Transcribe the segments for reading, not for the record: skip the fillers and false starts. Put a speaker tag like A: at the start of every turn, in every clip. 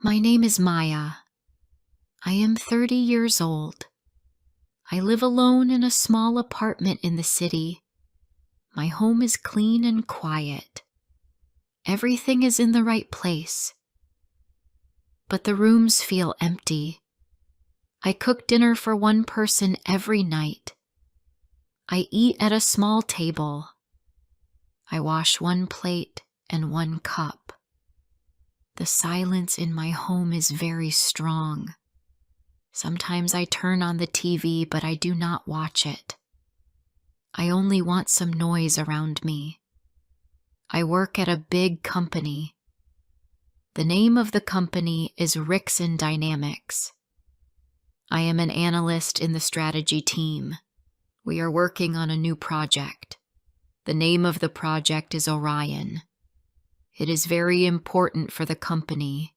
A: My name is Maya. I am 30 years old. I live alone in a small apartment in the city. My home is clean and quiet. Everything is in the right place. But the rooms feel empty. I cook dinner for one person every night. I eat at a small table. I wash one plate and one cup. The silence in my home is very strong. Sometimes I turn on the TV, but I do not watch it. I only want some noise around me. I work at a big company. The name of the company is Rixon Dynamics. I am an analyst in the strategy team. We are working on a new project. The name of the project is Orion. It is very important for the company.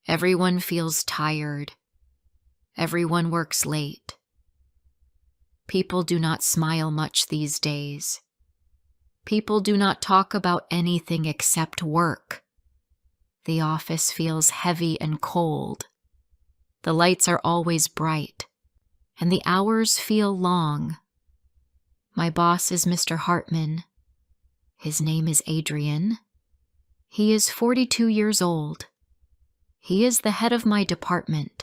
A: Everyone feels tired. Everyone works late. People do not smile much these days. People do not talk about anything except work. The office feels heavy and cold. The lights are always bright, and the hours feel long. My boss is Mr. Hartman. His name is Adrian. He is 42 years old. He is the head of my department.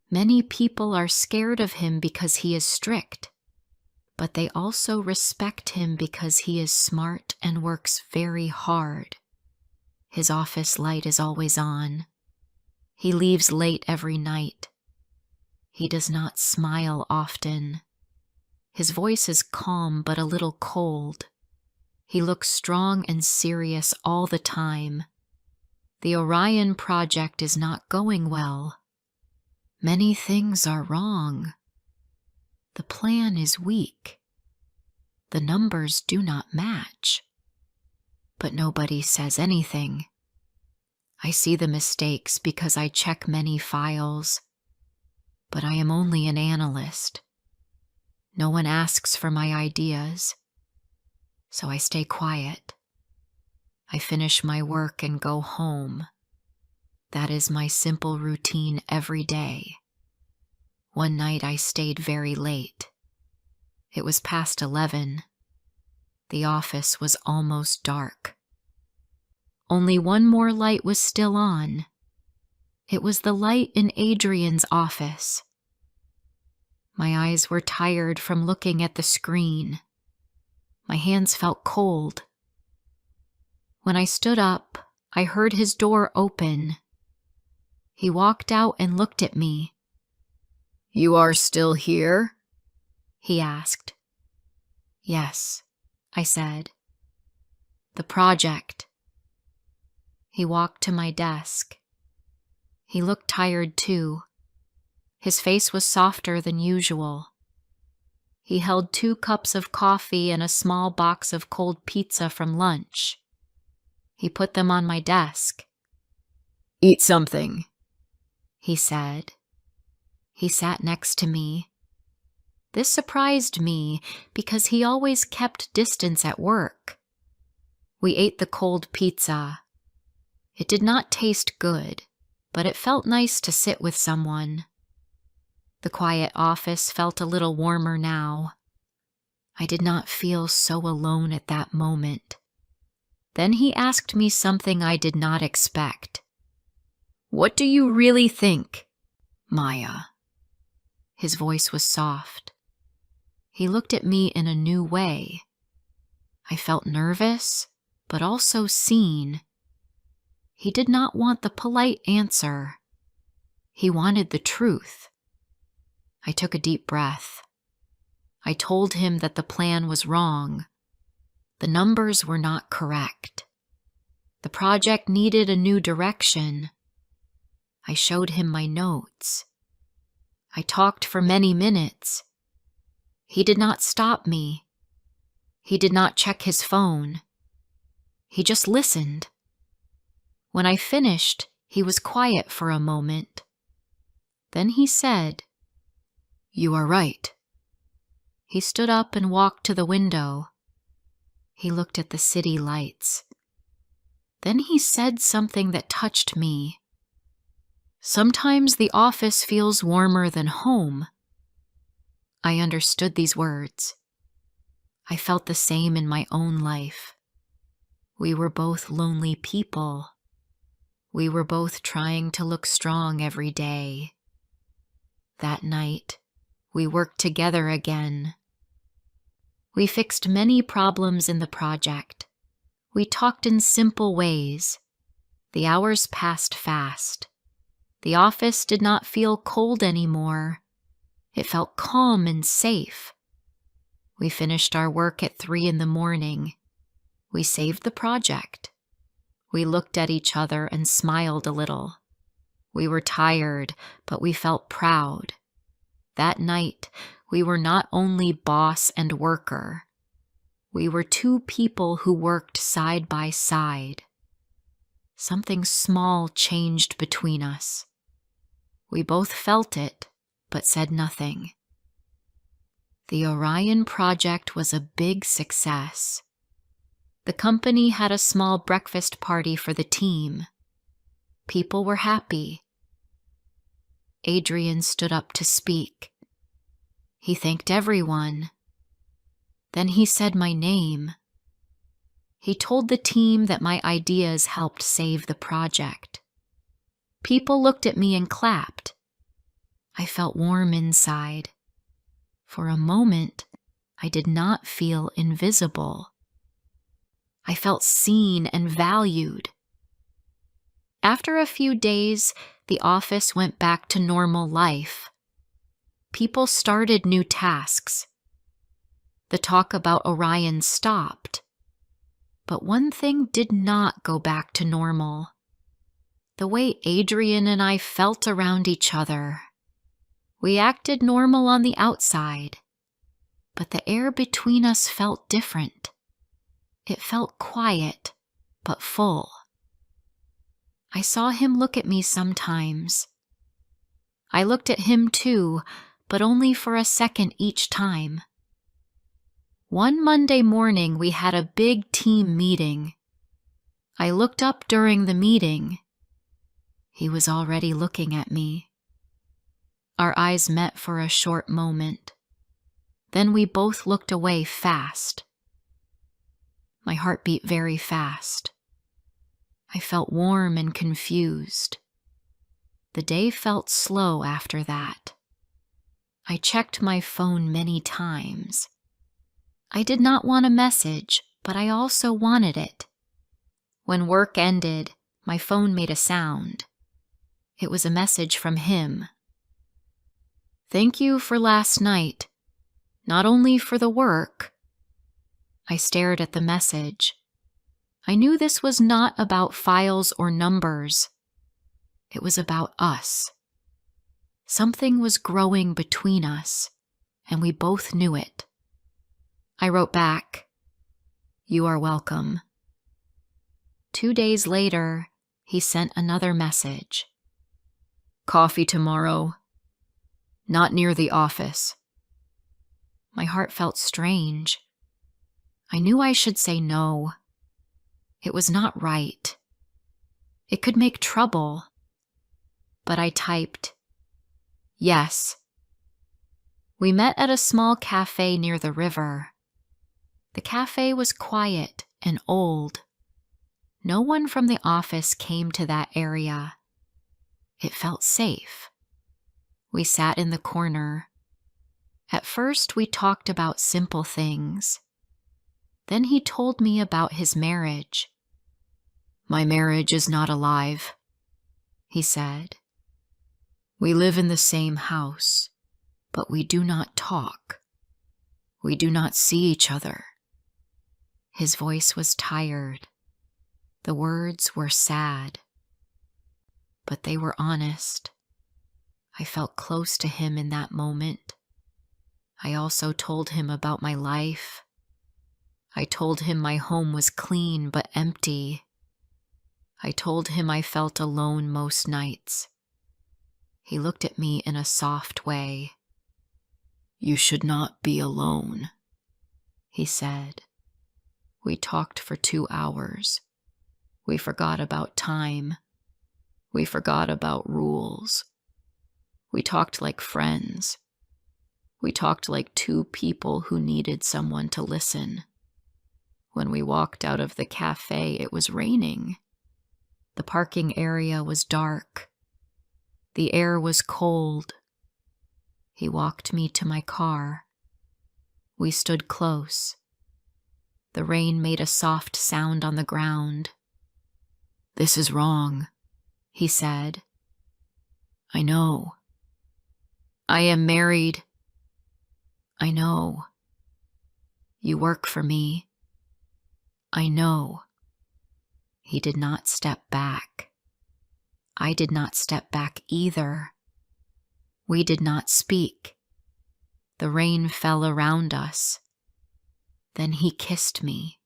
A: Many people are scared of him because he is strict, but they also respect him because he is smart and works very hard. His office light is always on. He leaves late every night. He does not smile often. His voice is calm but a little cold. He looks strong and serious all the time. The Orion project is not going well. Many things are wrong. The plan is weak. The numbers do not match. But nobody says anything. I see the mistakes because I check many files. But I am only an analyst. No one asks for my ideas. So I stay quiet. I finish my work and go home. That is my simple routine every day. One night I stayed very late. It was past 11. The office was almost dark. Only one more light was still on. It was the light in Adrian's office. My eyes were tired from looking at the screen. My hands felt cold. When I stood up, I heard his door open. He walked out and looked at me. "You are still here?" he asked. "Yes," I said. "The project." He walked to my desk. He looked tired too. His face was softer than usual. He held 2 cups of coffee and a small box of cold pizza from lunch. He put them on my desk. "Eat something," he said. He sat next to me. This surprised me because he always kept distance at work. We ate the cold pizza. It did not taste good, but it felt nice to sit with someone. The quiet office felt a little warmer now. I did not feel so alone at that moment. Then he asked me something I did not expect. "What do you really think, Maya?" His voice was soft. He looked at me in a new way. I felt nervous, but also seen. He did not want the polite answer. He wanted the truth. I took a deep breath. I told him that the plan was wrong. The numbers were not correct. The project needed a new direction. I showed him my notes. I talked for many minutes. He did not stop me. He did not check his phone. He just listened. When I finished, he was quiet for a moment. Then he said, "You are right." He stood up and walked to the window. He looked at the city lights. Then he said something that touched me. Sometimes the office feels warmer than home. I understood these words. I felt the same in my own life. We were both lonely people. We were both trying to look strong every day. That night, we worked together again. We fixed many problems in the project. We talked in simple ways. The hours passed fast. The office did not feel cold anymore. It felt calm and safe. We finished our work at 3 a.m. We saved the project. We looked at each other and smiled a little. We were tired, but we felt proud. That night, we were not only boss and worker. We were two people who worked side by side. Something small changed between us. We both felt it, but said nothing. The Orion project was a big success. The company had a small breakfast party for the team. People were happy. Adrian stood up to speak. He thanked everyone. Then he said my name. He told the team that my ideas helped save the project. People looked at me and clapped. I felt warm inside. For a moment, I did not feel invisible. I felt seen and valued. After a few days, the office went back to normal life. People started new tasks. The talk about Orion stopped. But one thing did not go back to normal. The way Adrian and I felt around each other. We acted normal on the outside, but the air between us felt different. It felt quiet, but full. I saw him look at me sometimes. I looked at him too, but only for a second each time. One Monday morning, we had a big team meeting. I looked up during the meeting. He was already looking at me. Our eyes met for a short moment. Then we both looked away fast. My heart beat very fast. I felt warm and confused. The day felt slow after that. I checked my phone many times. I did not want a message, but I also wanted it. When work ended, my phone made a sound. It was a message from him. Thank you for last night, not only for the work. I stared at the message. I knew this was not about files or numbers. It was about us. Something was growing between us, and we both knew it. I wrote back, "You are welcome." 2 days later, he sent another message. "Coffee tomorrow. Not near the office." My heart felt strange. I knew I should say no. It was not right. It could make trouble. But I typed, "Yes." We met at a small cafe near the river. The cafe was quiet and old. No one from the office came to that area. It felt safe. We sat in the corner. At first, we talked about simple things. Then he told me about his marriage. "My marriage is not alive," he said. "We live in the same house, but we do not talk. We do not see each other." His voice was tired. The words were sad. But they were honest. I felt close to him in that moment. I also told him about my life. I told him my home was clean but empty. I told him I felt alone most nights. He looked at me in a soft way. "You should not be alone," he said. We talked for 2 hours. We forgot about time. We forgot about rules. We talked like friends. We talked like two people who needed someone to listen. When we walked out of the cafe, it was raining. The parking area was dark. The air was cold. He walked me to my car. We stood close. The rain made a soft sound on the ground. "This is wrong," he said. "I know. I am married. I know. You work for me. I know." He did not step back. I did not step back either. We did not speak. The rain fell around us. Then he kissed me.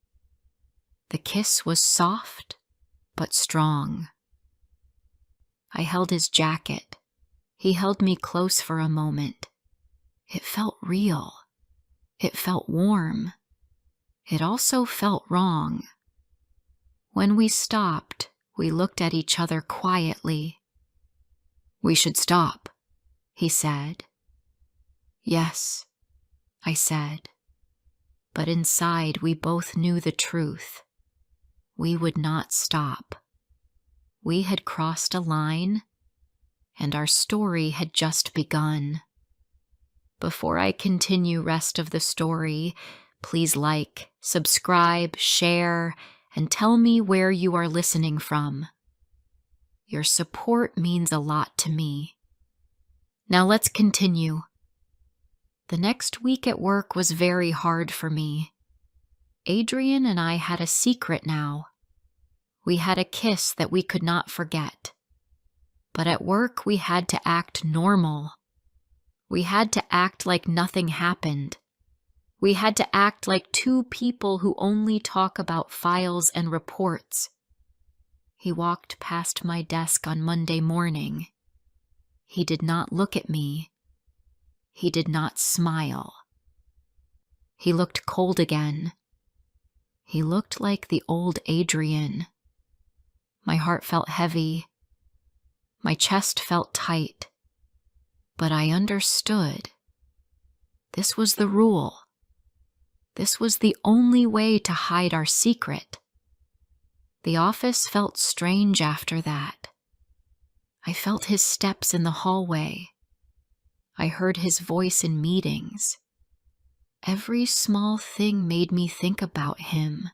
A: The kiss was soft but strong. I held his jacket. He held me close for a moment. It felt real. It felt warm. It also felt wrong. When we stopped, we looked at each other quietly. "We should stop," he said. "Yes," I said. But inside we both knew the truth. We would not stop. We had crossed a line, and our story had just begun. Before I continue rest of the story, please like, subscribe, share, and tell me where you are listening from. Your support means a lot to me. Now let's continue. The next week at work was very hard for me. Adrian and I had a secret now. We had a kiss that we could not forget. But at work we had to act normal. We had to act like nothing happened. We had to act like two people who only talk about files and reports. He walked past my desk on Monday morning. He did not look at me. He did not smile. He looked cold again. He looked like the old Adrian. My heart felt heavy. My chest felt tight. But I understood. This was the rule. This was the only way to hide our secret. The office felt strange after that. I felt his steps in the hallway. I heard his voice in meetings. Every small thing made me think about him.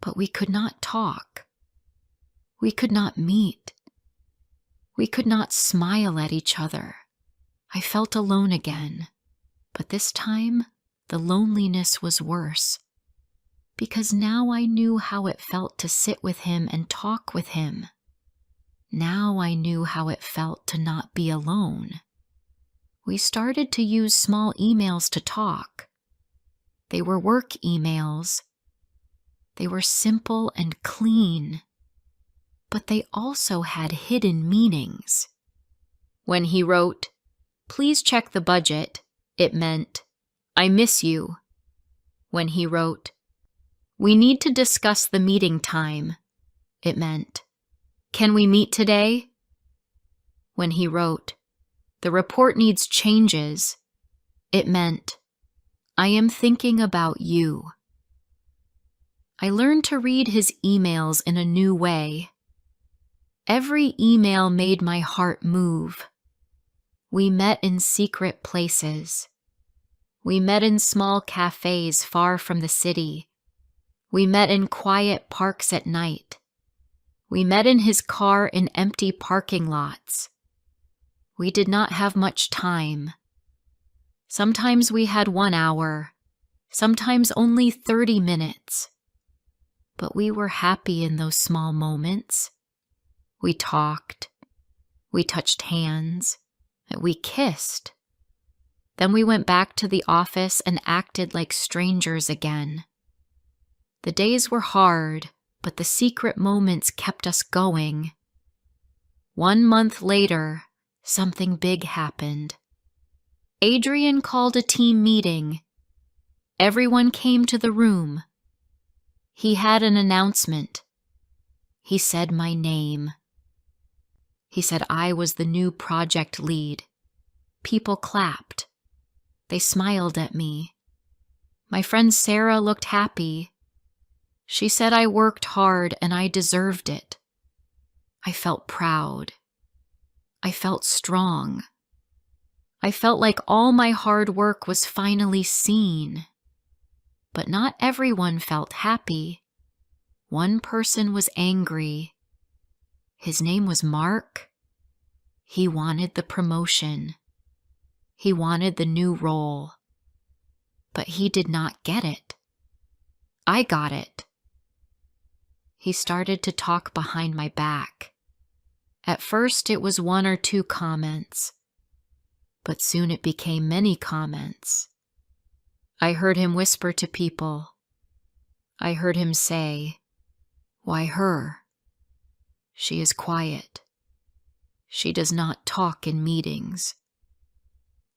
A: But we could not talk. We could not meet. We could not smile at each other. I felt alone again. But this time, the loneliness was worse. Because now I knew how it felt to sit with him and talk with him. Now I knew how it felt to not be alone. We started to use small emails to talk. They were work emails. They were simple and clean. But they also had hidden meanings. When he wrote, "Please check the budget," it meant, "I miss you." When he wrote, "We need to discuss the meeting time," it meant, "Can we meet today?" When he wrote, "The report needs changes," it meant, "I am thinking about you." I learned to read his emails in a new way. Every email made my heart move. We met in secret places. We met in small cafes far from the city. We met in quiet parks at night. We met in his car in empty parking lots. We did not have much time. Sometimes we had 1 hour, sometimes only 30 minutes. But we were happy in those small moments. We talked. We touched hands. We kissed. Then we went back to the office and acted like strangers again. The days were hard, but the secret moments kept us going. 1 month later, something big happened. Adrian called a team meeting. Everyone came to the room. He had an announcement. He said my name. He said I was the new project lead. People clapped. They smiled at me. My friend Sarah looked happy. She said I worked hard and I deserved it. I felt proud. I felt strong. I felt like all my hard work was finally seen. But not everyone felt happy. One person was angry. His name was Mark. He wanted the promotion. He wanted the new role. But he did not get it. I got it. He started to talk behind my back. At first it was 1 or 2 comments, but soon it became many comments. I heard him whisper to people. I heard him say, "Why her? She is quiet. She does not talk in meetings."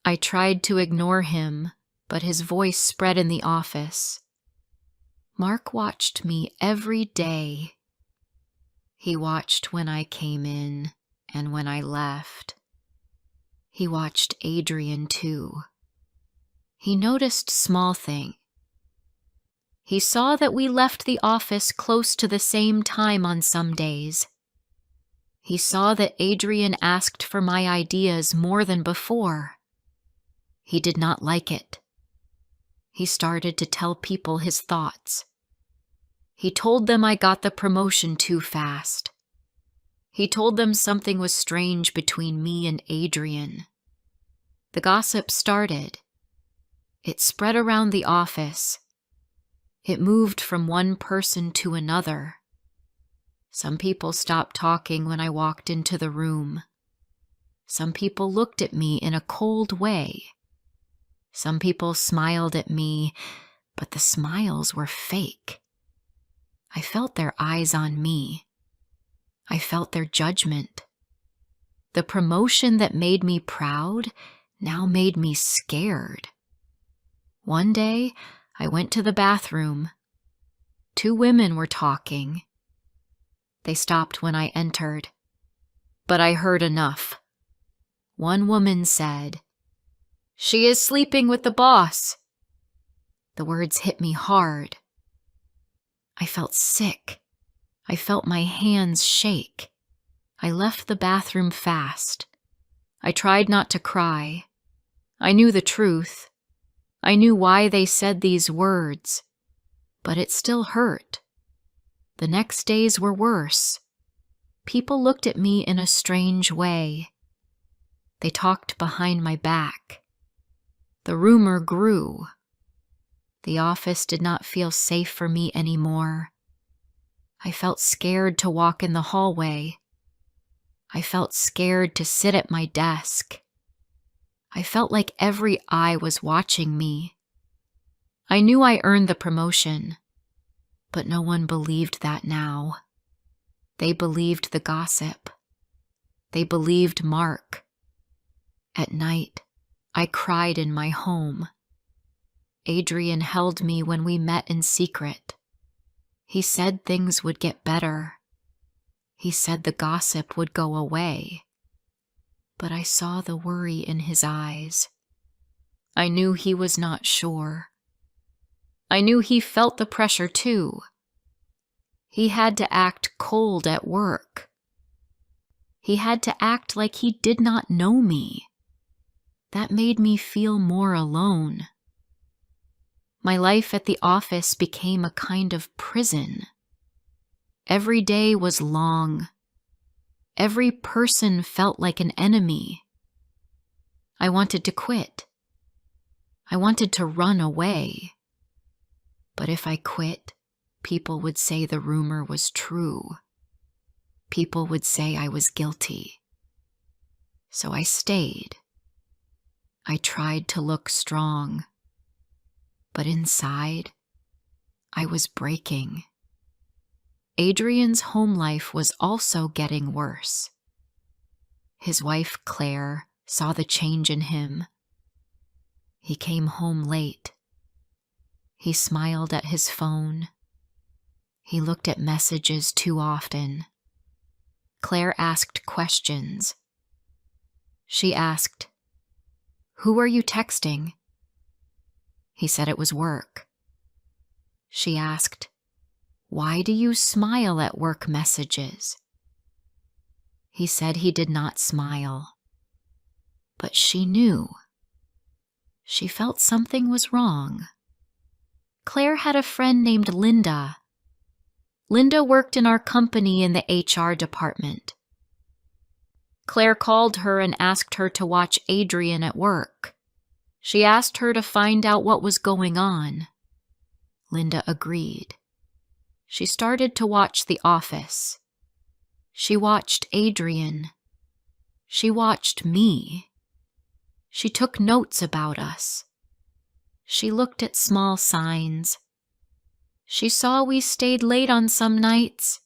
A: I tried to ignore him, but his voice spread in the office. Mark watched me every day. He watched when I came in and when I left. He watched Adrian too. He noticed small things. He saw that we left the office close to the same time on some days. He saw that Adrian asked for my ideas more than before. He did not like it. He started to tell people his thoughts. He told them I got the promotion too fast. He told them something was strange between me and Adrian. The gossip started. It spread around the office. It moved from one person to another. Some people stopped talking when I walked into the room. Some people looked at me in a cold way. Some people smiled at me, but the smiles were fake. I felt their eyes on me. I felt their judgment. The promotion that made me proud now made me scared. One day, I went to the bathroom. 2 women were talking. They stopped when I entered, but I heard enough. One woman said, "She is sleeping with the boss." The words hit me hard. I felt sick. I felt my hands shake. I left the bathroom fast. I tried not to cry. I knew the truth. I knew why they said these words, but it still hurt. The next days were worse. People looked at me in a strange way. They talked behind my back. The rumor grew. The office did not feel safe for me anymore. I felt scared to walk in the hallway. I felt scared to sit at my desk. I felt like every eye was watching me. I knew I earned the promotion, but no one believed that now. They believed the gossip. They believed Mark. At night, I cried in my home. Adrian held me when we met in secret. He said things would get better. He said the gossip would go away. But I saw the worry in his eyes. I knew he was not sure. I knew he felt the pressure too. He had to act cold at work. He had to act like he did not know me. That made me feel more alone. My life at the office became a kind of prison. Every day was long. Every person felt like an enemy. I wanted to quit. I wanted to run away. But if I quit, people would say the rumor was true. People would say I was guilty. So I stayed. I tried to look strong. But inside, I was breaking. Adrian's home life was also getting worse. His wife, Claire, saw the change in him. He came home late. He smiled at his phone. He looked at messages too often. Claire asked questions. She asked, "Who are you texting?" He said it was work. She asked, "Why do you smile at work messages?" He said he did not smile. But she knew. She felt something was wrong. Claire had a friend named Linda. Linda worked in our company in the HR department. Claire called her and asked her to watch Adrian at work. She asked her to find out what was going on. Linda agreed. She started to watch The Office. She watched Adrian. She watched me. She took notes about us. She looked at small signs. She saw we stayed late on some nights.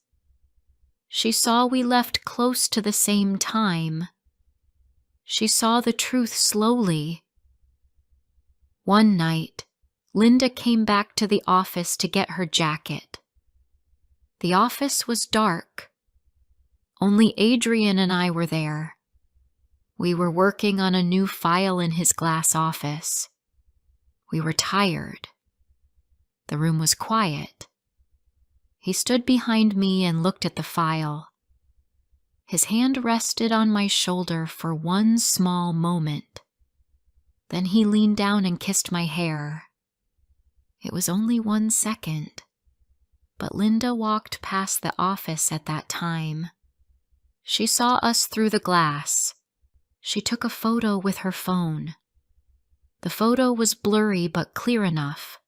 A: She saw we left close to the same time. She saw the truth slowly. One night, Linda came back to the office to get her jacket. The office was dark. Only Adrian and I were there. We were working on a new file in his glass office. We were tired. The room was quiet. He stood behind me and looked at the file. His hand rested on my shoulder for one small moment. Then he leaned down and kissed my hair. It was only 1 second, but Linda walked past the office at that time. She saw us through the glass. She took a photo with her phone. The photo was blurry but clear enough.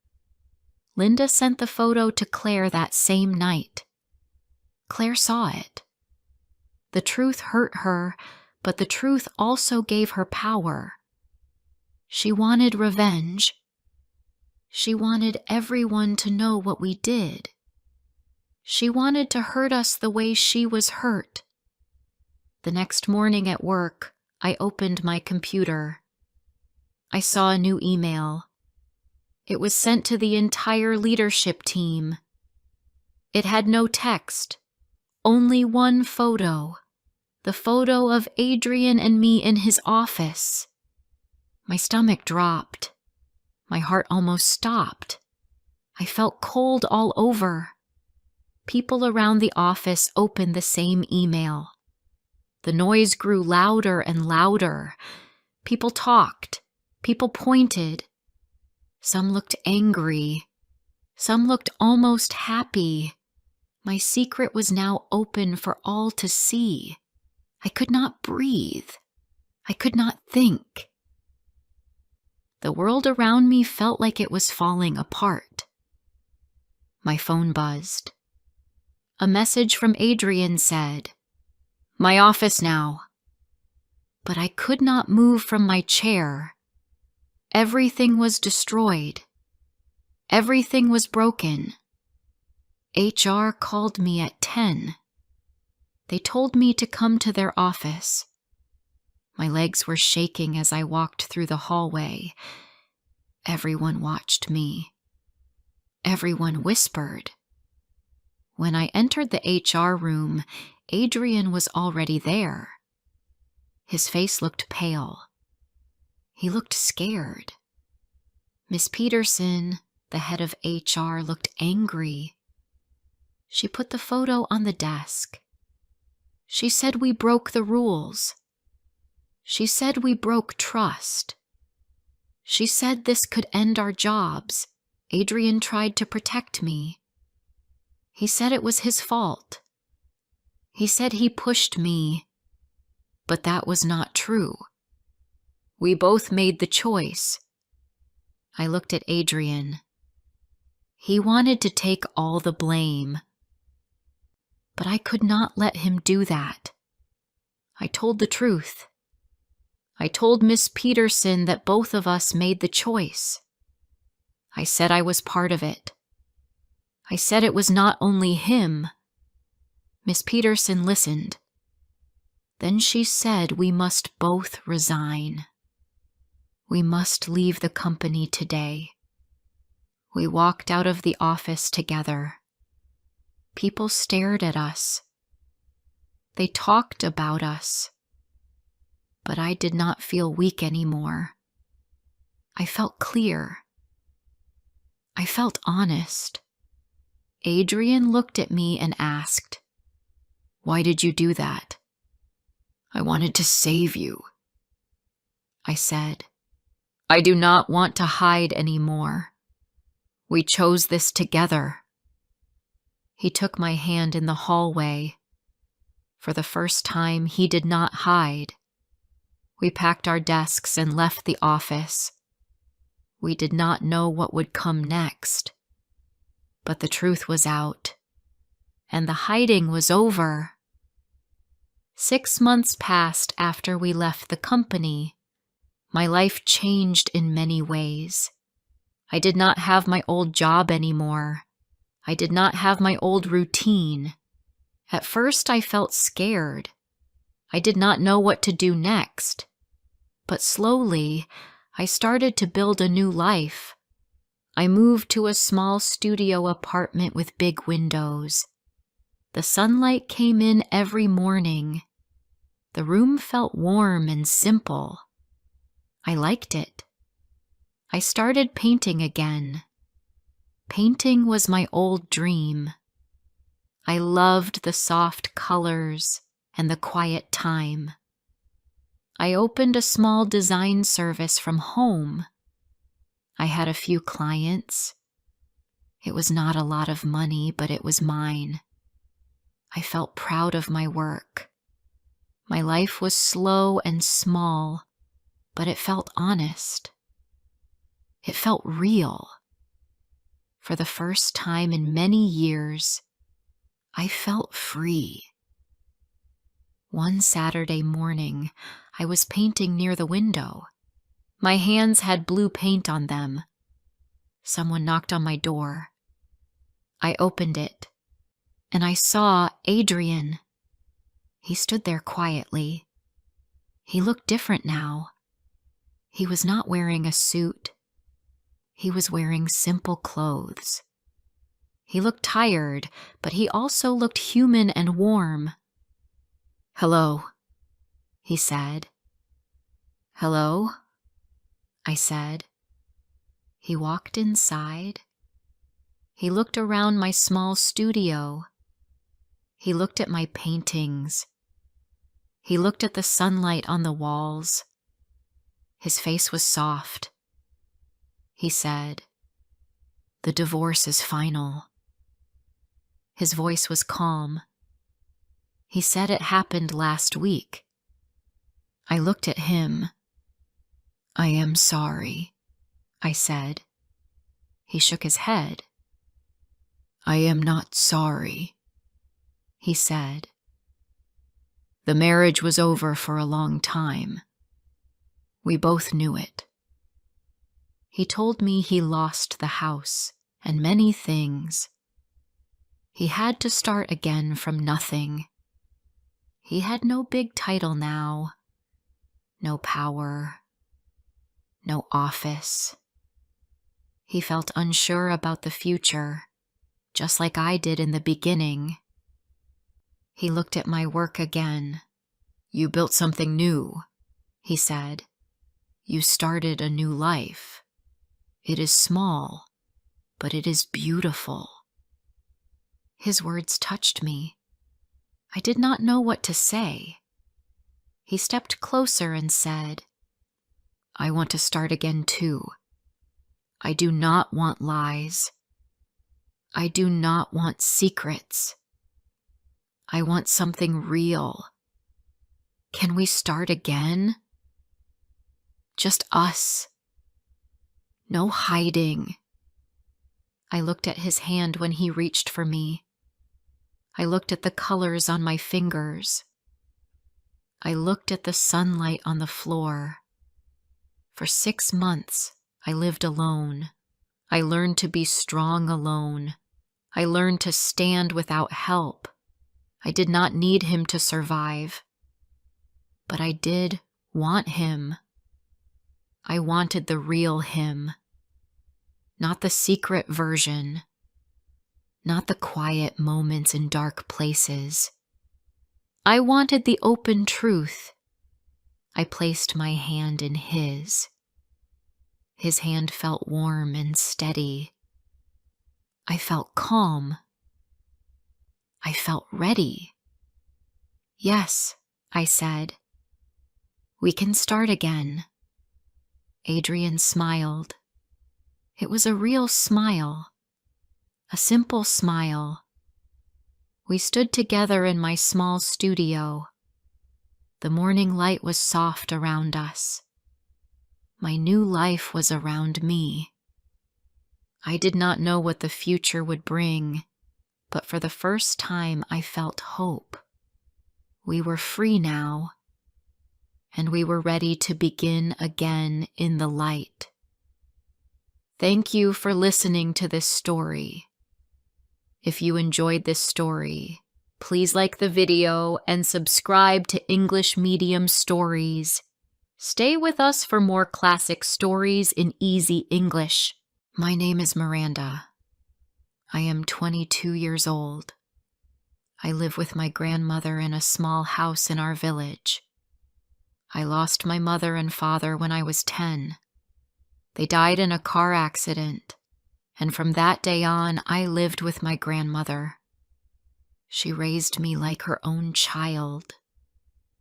A: Linda sent the photo to Claire that same night. Claire saw it. The truth hurt her, but the truth also gave her power. She wanted revenge. She wanted everyone to know what we did. She wanted to hurt us the way she was hurt. The next morning at work, I opened my computer. I saw a new email. It was sent to the entire leadership team. It had no text, only one photo, the photo of Adrian and me in his office. My stomach dropped. My heart almost stopped. I felt cold all over. People around the office opened the same email. The noise grew louder and louder. People talked. People pointed. Some looked angry. Some looked almost happy. My secret was now open for all to see. I could not breathe. I could not think. The world around me felt like it was falling apart. My phone buzzed. A message from Adrian said, "My office now." But I could not move from my chair. Everything was destroyed. Everything was broken. HR called me at 10. They told me to come to their office. My legs were shaking as I walked through the hallway. Everyone watched me. Everyone whispered. When I entered the HR room, Adrian was already there. His face looked pale. He looked scared. Miss Peterson, the head of HR, looked angry. She put the photo on the desk. She said we broke the rules. She said we broke trust. She said this could end our jobs. Adrian tried to protect me. He said it was his fault. He said he pushed me, but that was not true. We both made the choice. I looked at Adrian. He wanted to take all the blame, but I could not let him do that. I told the truth. I told Miss Peterson that both of us made the choice. I said I was part of it. I said it was not only him. Miss Peterson listened. Then she said we must both resign. We must leave the company today. We walked out of the office together. People stared at us. They talked about us, but I did not feel weak anymore. I felt clear. I felt honest. Adrian looked at me and asked, "Why did you do that?" "I wanted to save you," I said. "I do not want to hide anymore. We chose this together." He took my hand in the hallway. For the first time, he did not hide. We packed our desks and left the office. We did not know what would come next. But the truth was out, and the hiding was over. 6 months passed after we left the company. My life changed in many ways. I did not have my old job anymore. I did not have my old routine. At first, I felt scared. I did not know what to do next. But slowly, I started to build a new life. I moved to a small studio apartment with big windows. The sunlight came in every morning. The room felt warm and simple. I liked it. I started painting again. Painting was my old dream. I loved the soft colors and the quiet time. I opened a small design service from home. I had a few clients. It was not a lot of money, but it was mine. I felt proud of my work. My life was slow and small, but it felt honest. It felt real. For the first time in many years, I felt free. One Saturday morning, I was painting near the window. My hands had blue paint on them. Someone knocked on my door. I opened it, and I saw Adrian. He stood there quietly. He looked different now. He was not wearing a suit. He was wearing simple clothes. He looked tired, but he also looked human and warm. "Hello," he said. "Hello," I said. He walked inside. He looked around my small studio. He looked at my paintings. He looked at the sunlight on the walls. His face was soft. He said, "The divorce is final." His voice was calm. He said it happened last week. I looked at him. "I am sorry," I said. He shook his head. "I am not sorry," he said. "The marriage was over for a long time. We both knew it." He told me he lost the house and many things. He had to start again from nothing. He had no big title now, no power, no office. He felt unsure about the future, just like I did in the beginning. He looked at my work again. "You built something new," he said. "You started a new life. It is small, but it is beautiful." His words touched me. I did not know what to say. He stepped closer and said, "I want to start again too. I do not want lies. I do not want secrets. I want something real. Can we start again? Just us. No hiding." I looked at his hand when he reached for me. I looked at the colors on my fingers. I looked at the sunlight on the floor. For 6 months, I lived alone. I learned to be strong alone. I learned to stand without help. I did not need him to survive. But I did want him. I wanted the real him. Not the secret version. Not the quiet moments in dark places. I wanted the open truth. I placed my hand in his. His hand felt warm and steady. I felt calm. I felt ready. Yes, I said. We can start again. Adrian smiled. It was a real smile, a simple smile. We stood together in my small studio. The morning light was soft around us. My new life was around me. I did not know what the future would bring, but for the first time I felt hope. We were free now, and we were ready to begin again in the light. Thank you for listening to this story. If you enjoyed this story, please like the video and subscribe to English Medium Stories. Stay with us for more classic stories in easy English. My name is Miranda. I am 22 years old. I live with my grandmother in a small house in our village. I lost my mother and father when I was 10. They died in a car accident, and from that day on, I lived with my grandmother. She raised me like her own child.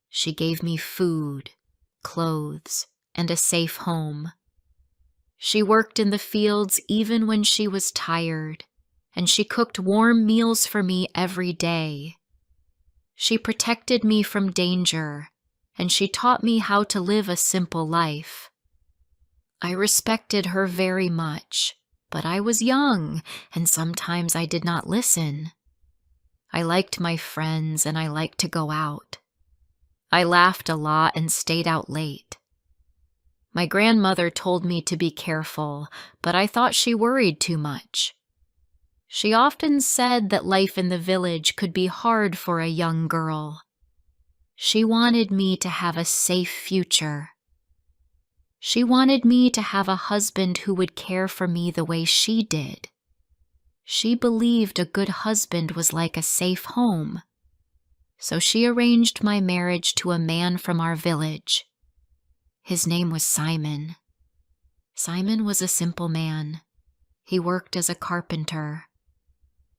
A: She gave me food, clothes, and a safe home. She worked in the fields even when she was tired, and she cooked warm meals for me every day. She protected me from danger, and she taught me how to live a simple life. I respected her very much, but I was young, and sometimes I did not listen. I liked my friends, and I liked to go out. I laughed a lot and stayed out late. My grandmother told me to be careful, but I thought she worried too much. She often said that life in the village could be hard for a young girl. She wanted me to have a safe future. She wanted me to have a husband who would care for me the way she did. She believed a good husband was like a safe home. So she arranged my marriage to a man from our village. His name was Simon. Simon was a simple man. He worked as a carpenter.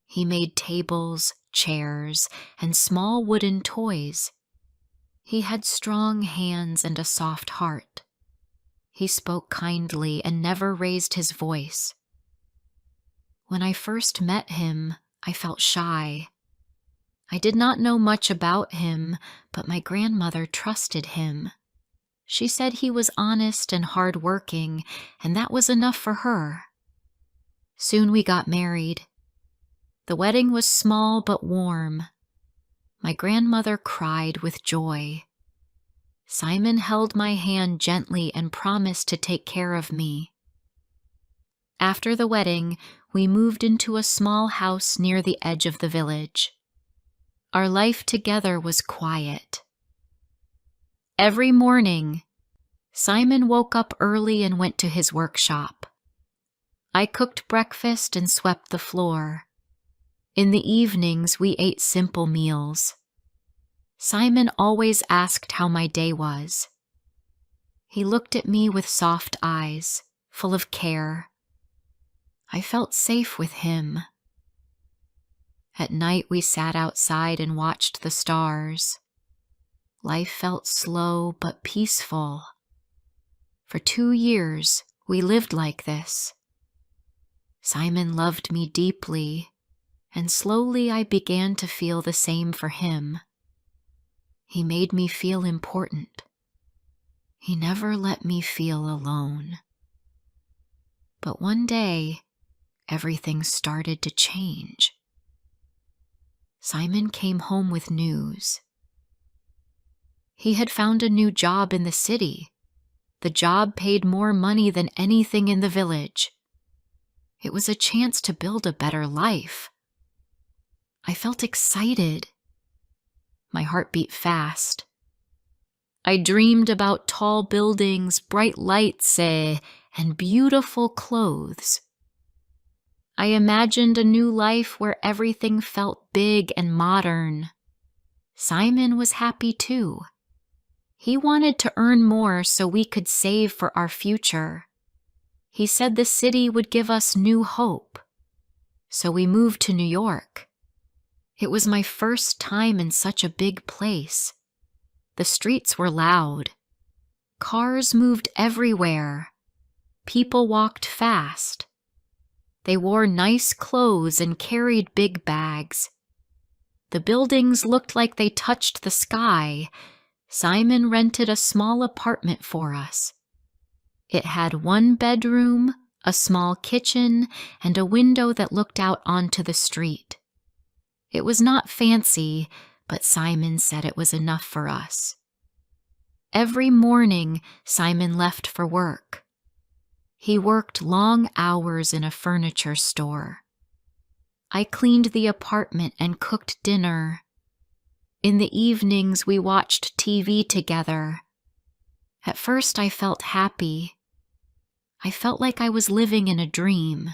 A: He made tables, chairs, and small wooden toys. He had strong hands and a soft heart. He spoke kindly and never raised his voice. When I first met him, I felt shy. I did not know much about him, but my grandmother trusted him. She said he was honest and hard-working, and that was enough for her. Soon we got married. The wedding was small but warm. My grandmother cried with joy. Simon held my hand gently and promised to take care of me. After the wedding, we moved into a small house near the edge of the village. Our life together was quiet. Every morning, Simon woke up early and went to his workshop. I cooked breakfast and swept the floor. In the evenings, we ate simple meals. Simon always asked how my day was. He looked at me with soft eyes, full of care. I felt safe with him. At night, we sat outside and watched the stars. Life felt slow but peaceful. For 2 years, we lived like this. Simon loved me deeply, and slowly I began to feel the same for him. He made me feel important. He never let me feel alone. But one day, everything started to change. Simon came home with news. He had found a new job in the city. The job paid more money than anything in the village. It was a chance to build a better life. I felt excited. My heart beat fast. I dreamed about tall buildings, bright lights, and beautiful clothes. I imagined a new life where everything felt big and modern. Simon was happy too. He wanted to earn more so we could save for our future. He said the city would give us new hope. So we moved to New York. It was my first time in such a big place. The streets were loud. Cars moved everywhere. People walked fast. They wore nice clothes and carried big bags. The buildings looked like they touched the sky. Simon rented a small apartment for us. It had one bedroom, a small kitchen, and a window that looked out onto the street. It was not fancy, but Simon said it was enough for us. Every morning, Simon left for work. He worked long hours in a furniture store. I cleaned the apartment and cooked dinner. In the evenings, we watched TV together. At first, I felt happy. I felt like I was living in a dream.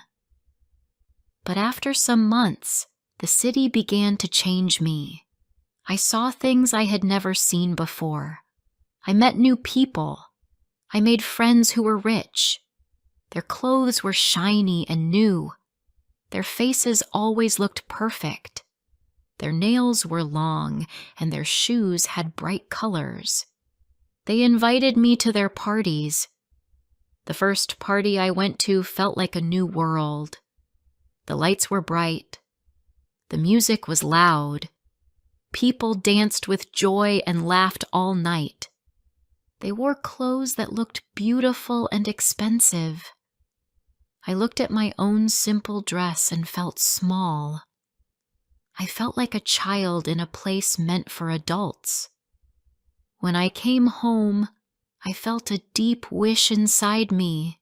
A: But after some months, the city began to change me. I saw things I had never seen before. I met new people. I made friends who were rich. Their clothes were shiny and new. Their faces always looked perfect. Their nails were long, and their shoes had bright colors. They invited me to their parties. The first party I went to felt like a new world. The lights were bright. The music was loud. People danced with joy and laughed all night. They wore clothes that looked beautiful and expensive. I looked at my own simple dress and felt small. I felt like a child in a place meant for adults. When I came home, I felt a deep wish inside me.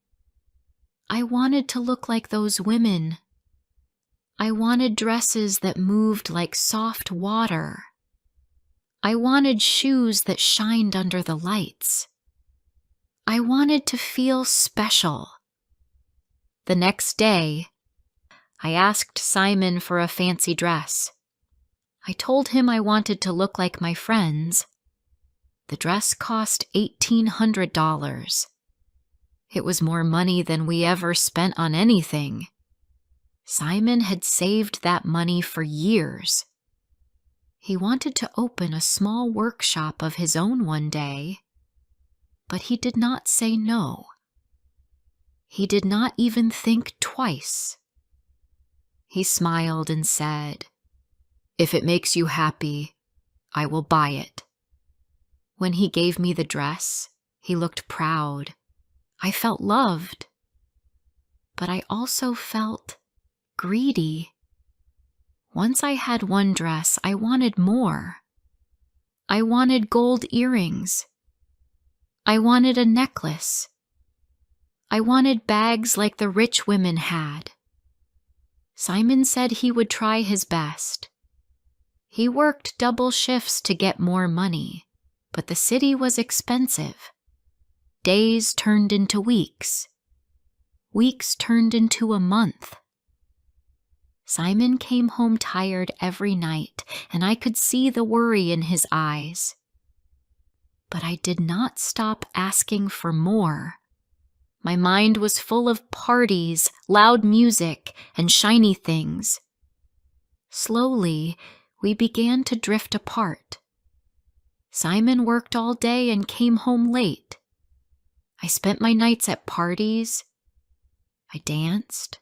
A: I wanted to look like those women. I wanted dresses that moved like soft water. I wanted shoes that shined under the lights. I wanted to feel special. The next day, I asked Simon for a fancy dress. I told him I wanted to look like my friends. The dress cost $1,800. It was more money than we ever spent on anything. Simon had saved that money for years. He wanted to open a small workshop of his own one day, but he did not say no. He did not even think twice. He smiled and said, "If it makes you happy, I will buy it." When he gave me the dress, he looked proud. I felt loved. But I also felt greedy. Once I had one dress, I wanted more. I wanted gold earrings. I wanted a necklace. I wanted bags like the rich women had. Simon said he would try his best. He worked double shifts to get more money, but the city was expensive. Days turned into weeks. Weeks turned into a month. Simon came home tired every night, and I could see the worry in his eyes. But I did not stop asking for more. My mind was full of parties, loud music, and shiny things. Slowly, we began to drift apart. Simon worked all day and came home late. I spent my nights at parties. I danced.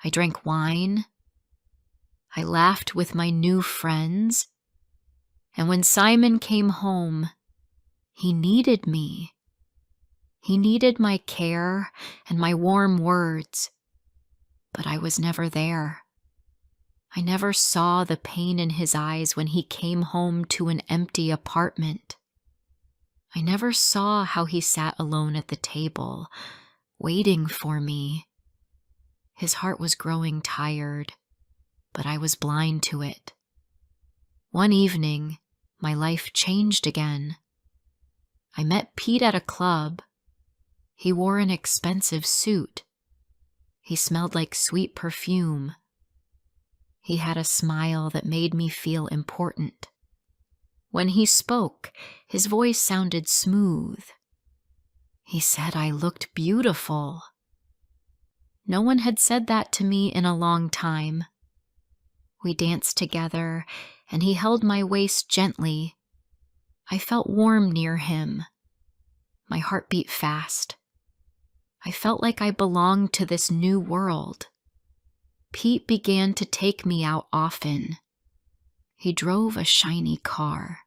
A: I drank wine. I laughed with my new friends. And when Simon came home, he needed me. He needed my care and my warm words, but I was never there. I never saw the pain in his eyes when he came home to an empty apartment. I never saw how he sat alone at the table, waiting for me. His heart was growing tired, but I was blind to it. One evening, my life changed again. I met Pete at a club. He wore an expensive suit. He smelled like sweet perfume. He had a smile that made me feel important. When he spoke, his voice sounded smooth. He said I looked beautiful. No one had said that to me in a long time. We danced together, and he held my waist gently. I felt warm near him. My heart beat fast. I felt like I belonged to this new world. Pete began to take me out often. He drove a shiny car.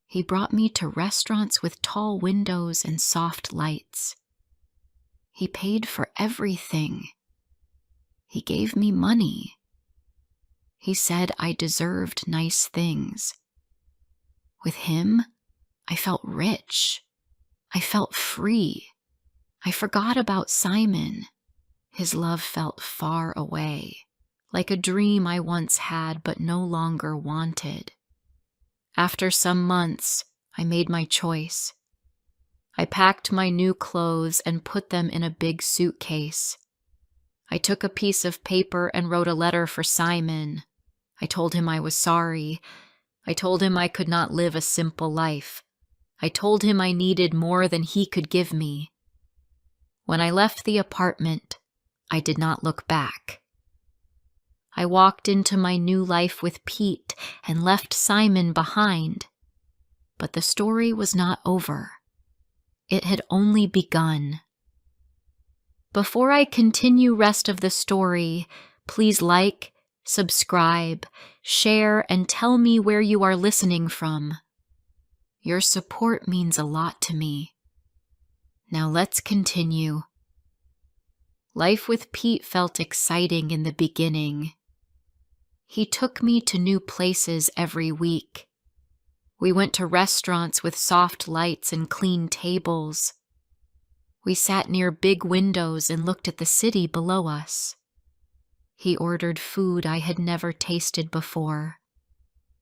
A: He brought me to restaurants with tall windows and soft lights. He paid for everything. He gave me money. He said I deserved nice things. With him, I felt rich. I felt free. I forgot about Simon. His love felt far away, like a dream I once had but no longer wanted. After some months, I made my choice. I packed my new clothes and put them in a big suitcase. I took a piece of paper and wrote a letter for Simon. I told him I was sorry. I told him I could not live a simple life. I told him I needed more than he could give me. When I left the apartment, I did not look back. I walked into my new life with Pete and left Simon behind. But the story was not over. It had only begun. Before I continue rest of the story, please like, subscribe, share, and tell me where you are listening from. Your support means a lot to me. Now let's continue. Life with Pete felt exciting in the beginning. He took me to new places every week. We went to restaurants with soft lights and clean tables. We sat near big windows and looked at the city below us. He ordered food I had never tasted before.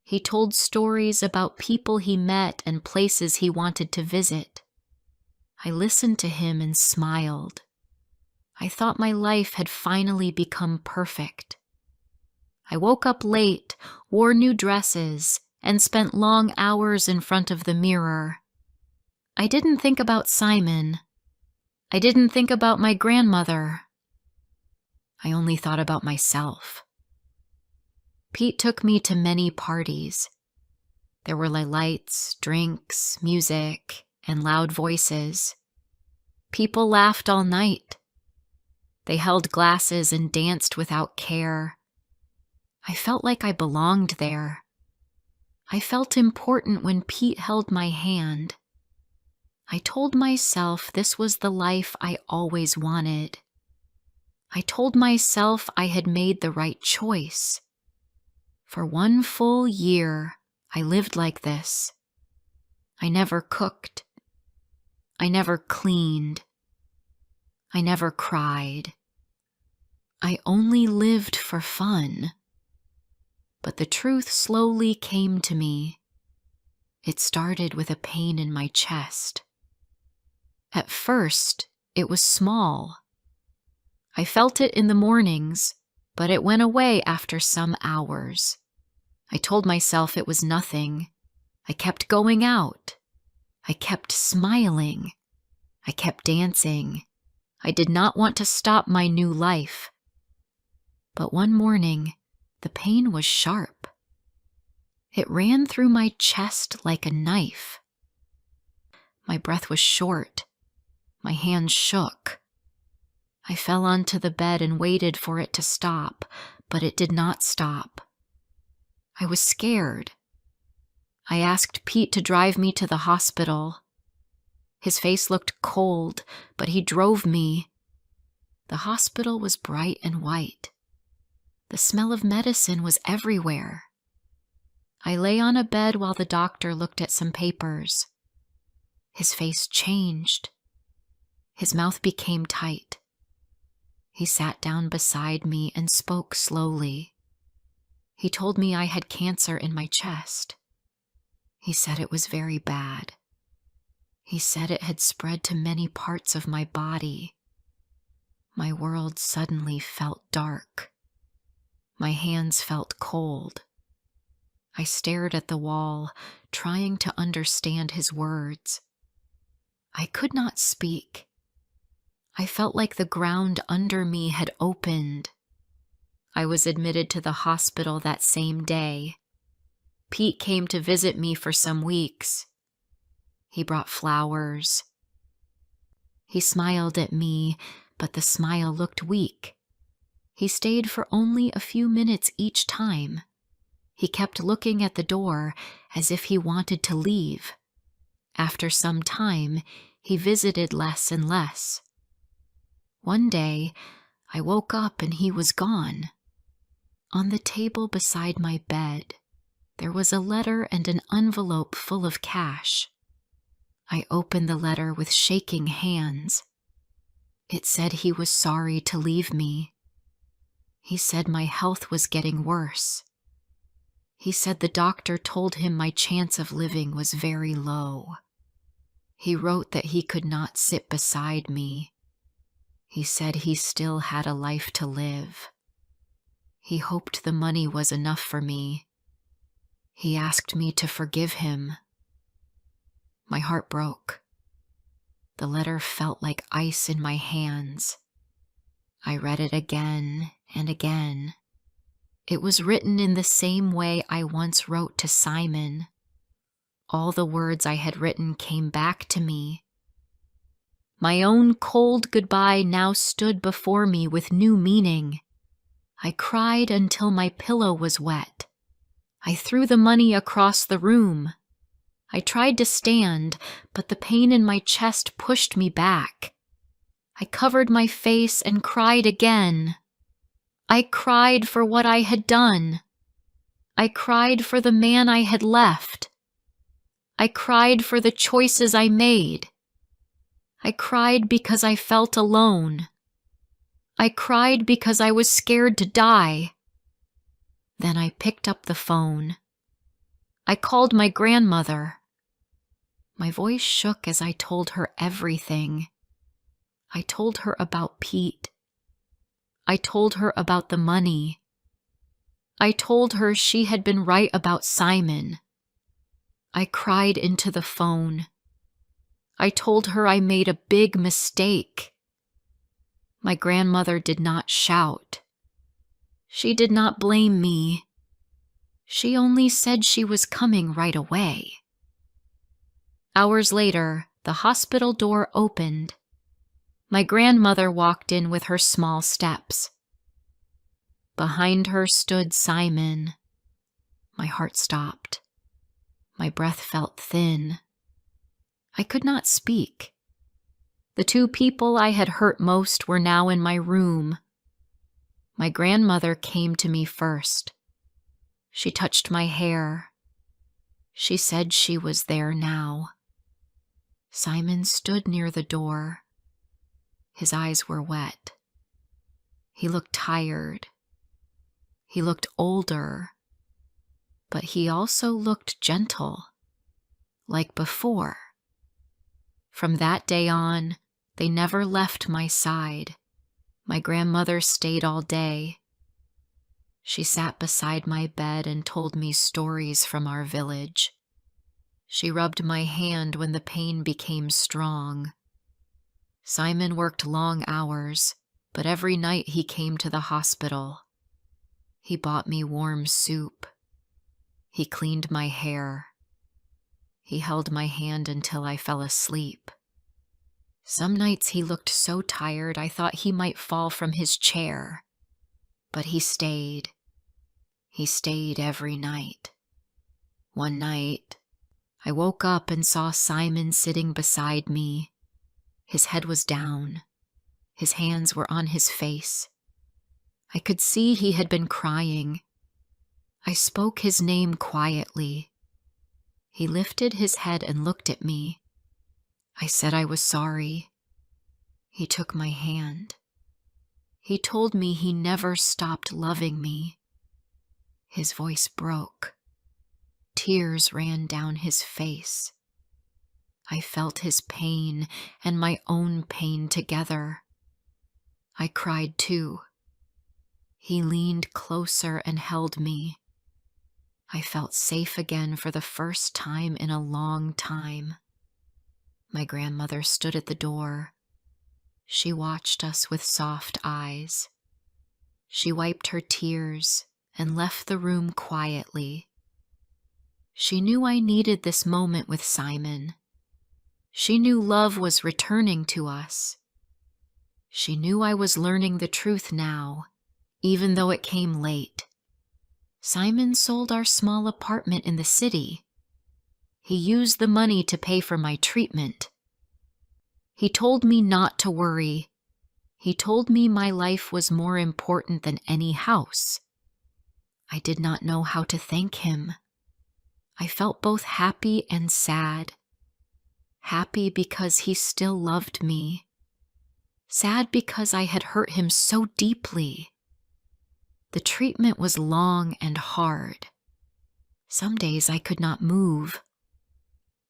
A: He told stories about people he met and places he wanted to visit. I listened to him and smiled. I thought my life had finally become perfect. I woke up late, wore new dresses, and spent long hours in front of the mirror. I didn't think about Simon. I didn't think about my grandmother. I only thought about myself. Pete took me to many parties. There were lights, drinks, music, and loud voices. People laughed all night. They held glasses and danced without care. I felt like I belonged there. I felt important when Pete held my hand. I told myself this was the life I always wanted. I told myself I had made the right choice. For 1 full year, I lived like this. I never cooked. I never cleaned. I never cried. I only lived for fun. But the truth slowly came to me. It started with a pain in my chest. At first, it was small. I felt it in the mornings, but it went away after some hours. I told myself it was nothing. I kept going out. I kept smiling. I kept dancing. I did not want to stop my new life. But one morning, the pain was sharp. It ran through my chest like a knife. My breath was short. My hands shook. I fell onto the bed and waited for it to stop, but it did not stop. I was scared. I asked Pete to drive me to the hospital. His face looked cold, but he drove me. The hospital was bright and white. The smell of medicine was everywhere. I lay on a bed while the doctor looked at some papers. His face changed. His mouth became tight. He sat down beside me and spoke slowly. He told me I had cancer in my chest. He said it was very bad. He said it had spread to many parts of my body. My world suddenly felt dark. My hands felt cold. I stared at the wall, trying to understand his words. I could not speak. I felt like the ground under me had opened. I was admitted to the hospital that same day. Pete came to visit me for some weeks. He brought flowers. He smiled at me, but the smile looked weak. He stayed for only a few minutes each time. He kept looking at the door as if he wanted to leave. After some time, he visited less and less. One day, I woke up and he was gone. On the table beside my bed, there was a letter and an envelope full of cash. I opened the letter with shaking hands. It said he was sorry to leave me. He said my health was getting worse. He said the doctor told him my chance of living was very low. He wrote that he could not sit beside me. He said he still had a life to live. He hoped the money was enough for me. He asked me to forgive him. My heart broke. The letter felt like ice in my hands. I read it again and again. It was written in the same way I once wrote to Simon. All the words I had written came back to me. My own cold goodbye now stood before me with new meaning. I cried until my pillow was wet. I threw the money across the room. I tried to stand, but the pain in my chest pushed me back. I covered my face and cried again. I cried for what I had done. I cried for the man I had left. I cried for the choices I made. I cried because I felt alone. I cried because I was scared to die. Then I picked up the phone. I called my grandmother. My voice shook as I told her everything. I told her about Pete. I told her about the money. I told her she had been right about Simon. I cried into the phone. I told her I made a big mistake. My grandmother did not shout. She did not blame me. She only said she was coming right away. Hours later, the hospital door opened. My grandmother walked in with her small steps. Behind her stood Simon. My heart stopped. My breath felt thin. I could not speak. The two people I had hurt most were now in my room. My grandmother came to me first. She touched my hair. She said she was there now. Simon stood near the door. His eyes were wet. He looked tired. He looked older. But he also looked gentle, like before. From that day on, they never left my side. My grandmother stayed all day. She sat beside my bed and told me stories from our village. She rubbed my hand when the pain became strong. Simon worked long hours, but every night he came to the hospital. He bought me warm soup. He cleaned my hair. He held my hand until I fell asleep. Some nights he looked so tired I thought he might fall from his chair. But he stayed. He stayed every night. One night, I woke up and saw Simon sitting beside me. His head was down. His hands were on his face. I could see he had been crying. I spoke his name quietly. He lifted his head and looked at me. I said I was sorry. He took my hand. He told me he never stopped loving me. His voice broke. Tears ran down his face. I felt his pain and my own pain together. I cried too. He leaned closer and held me. I felt safe again for the first time in a long time. My grandmother stood at the door. She watched us with soft eyes. She wiped her tears and left the room quietly. She knew I needed this moment with Simon. She knew love was returning to us. She knew I was learning the truth now, even though it came late. Simon sold our small apartment in the city. He used the money to pay for my treatment. He told me not to worry. He told me my life was more important than any house. I did not know how to thank him. I felt both happy and sad. Happy because he still loved me. Sad because I had hurt him so deeply. The treatment was long and hard. Some days I could not move.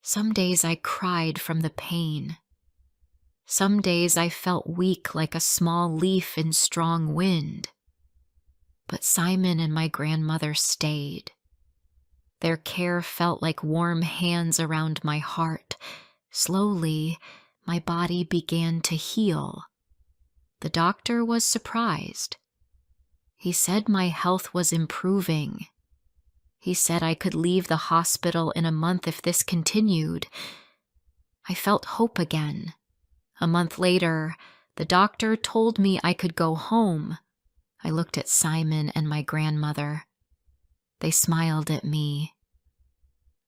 A: Some days I cried from the pain. Some days I felt weak like a small leaf in strong wind. But Simon and my grandmother stayed. Their care felt like warm hands around my heart. Slowly, my body began to heal. The doctor was surprised. He said my health was improving. He said I could leave the hospital in a month if this continued. I felt hope again. A month later, the doctor told me I could go home. I looked at Simon and my grandmother. They smiled at me.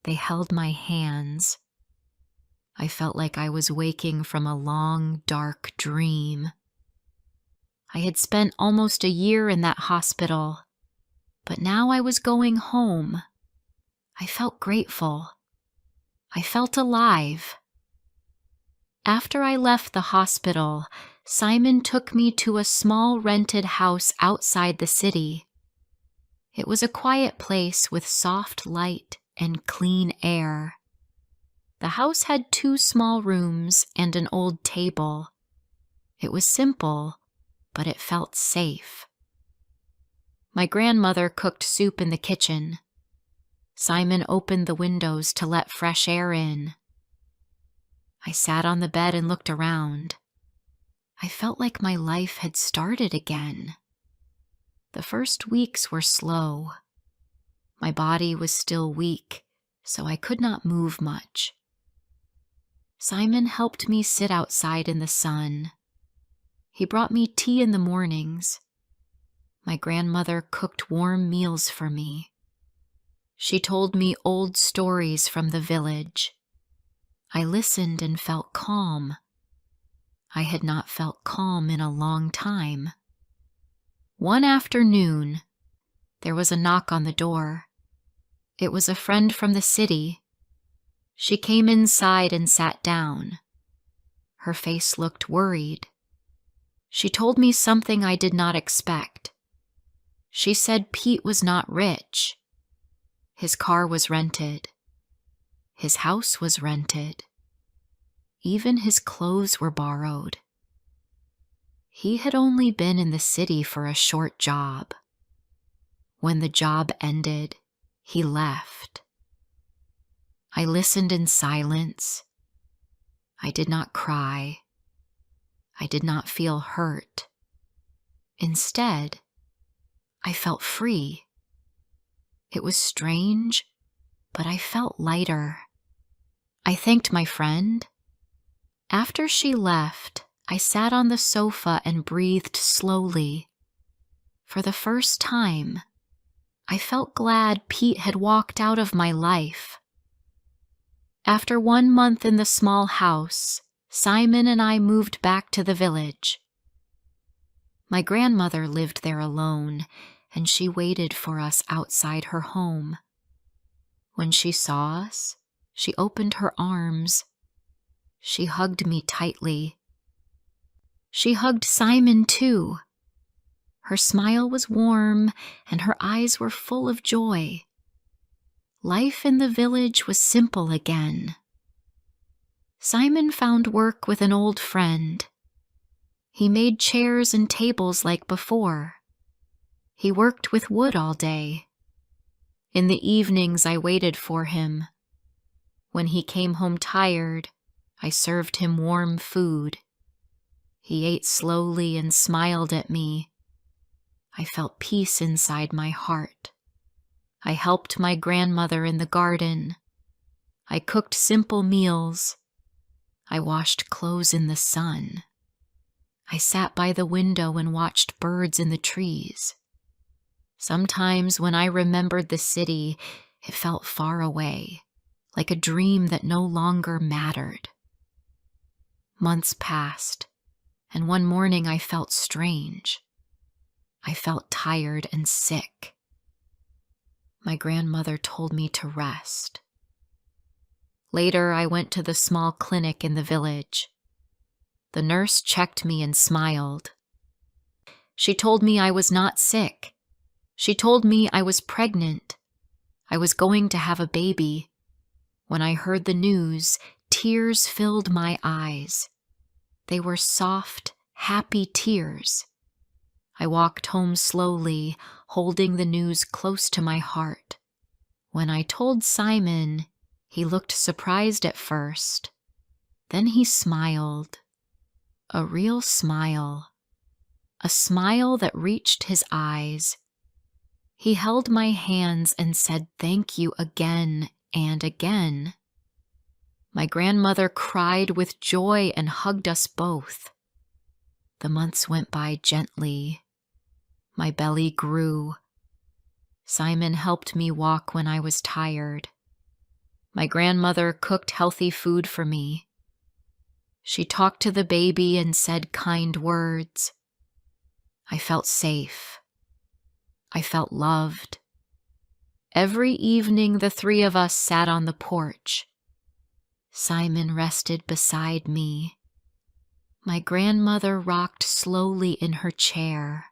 A: They held my hands. I felt like I was waking from a long, dark dream. I had spent almost a year in that hospital, but now I was going home. I felt grateful. I felt alive. After I left the hospital, Simon took me to a small rented house outside the city. It was a quiet place with soft light and clean air. The house had 2 small rooms and an old table. It was simple, but it felt safe. My grandmother cooked soup in the kitchen. Simon opened the windows to let fresh air in. I sat on the bed and looked around. I felt like my life had started again. The first weeks were slow. My body was still weak, so I could not move much. Simon helped me sit outside in the sun. He brought me tea in the mornings. My grandmother cooked warm meals for me. She told me old stories from the village. I listened and felt calm. I had not felt calm in a long time. One afternoon, there was a knock on the door. It was a friend from the city. She came inside and sat down. Her face looked worried. She told me something I did not expect. She said Pete was not rich. His car was rented. His house was rented. Even his clothes were borrowed. He had only been in the city for a short job. When the job ended, he left. I listened in silence. I did not cry. I did not feel hurt. Instead, I felt free. It was strange, but I felt lighter. I thanked my friend. After she left, I sat on the sofa and breathed slowly. For the first time, I felt glad Pete had walked out of my life. After 1 month in the small house, Simon and I moved back to the village. My grandmother lived there alone, and she waited for us outside her home. When she saw us, she opened her arms. She hugged me tightly. She hugged Simon too. Her smile was warm, and her eyes were full of joy. Life in the village was simple again. Simon found work with an old friend. He made chairs and tables like before. He worked with wood all day. In the evenings, I waited for him. When he came home tired, I served him warm food. He ate slowly and smiled at me. I felt peace inside my heart. I helped my grandmother in the garden. I cooked simple meals. I washed clothes in the sun. I sat by the window and watched birds in the trees. Sometimes when I remembered the city, it felt far away, like a dream that no longer mattered. Months passed, and one morning I felt strange. I felt tired and sick. My grandmother told me to rest. Later, I went to the small clinic in the village. The nurse checked me and smiled. She told me I was not sick. She told me I was pregnant. I was going to have a baby. When I heard the news, tears filled my eyes. They were soft, happy tears. I walked home slowly, holding the news close to my heart. When I told Simon, he looked surprised at first. Then he smiled. A real smile. A smile that reached his eyes. He held my hands and said thank you again and again. My grandmother cried with joy and hugged us both. The months went by gently. My belly grew. Simon helped me walk when I was tired. My grandmother cooked healthy food for me. She talked to the baby and said kind words. I felt safe. I felt loved. Every evening, the three of us sat on the porch. Simon rested beside me. My grandmother rocked slowly in her chair.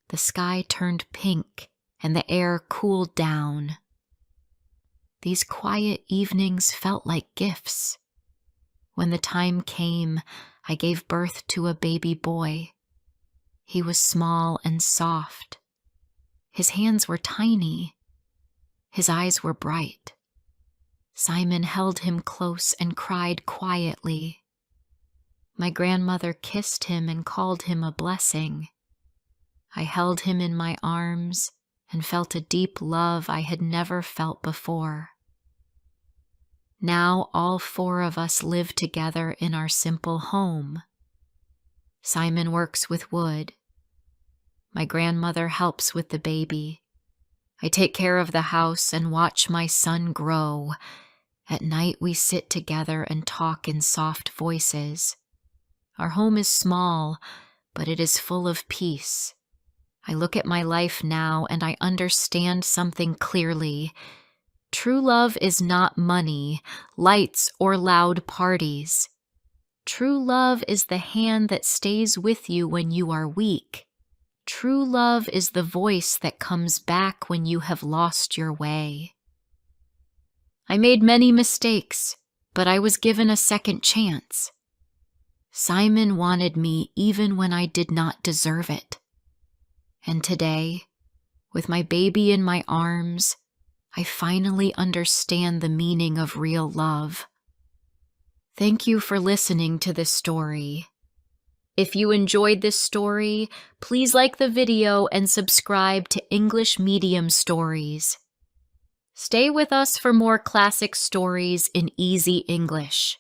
A: The sky turned pink and the air cooled down. These quiet evenings felt like gifts. When the time came, I gave birth to a baby boy. He was small and soft. His hands were tiny. His eyes were bright. Simon held him close and cried quietly. My grandmother kissed him and called him a blessing. I held him in my arms and felt a deep love I had never felt before. Now all four of us live together in our simple home. Simon works with wood. My grandmother helps with the baby. I take care of the house and watch my son grow. At night we sit together and talk in soft voices. Our home is small, but it is full of peace. I look at my life now and I understand something clearly. True love is not money, lights, or loud parties. True love is the hand that stays with you when you are weak. True love is the voice that comes back when you have lost your way. I made many mistakes, but I was given a second chance. Simon wanted me even when I did not deserve it. And today, with my baby in my arms, I finally understand the meaning of real love. Thank you for listening to this story. If you enjoyed this story, please like the video and subscribe to English Medium Stories. Stay with us for more classic stories in easy English.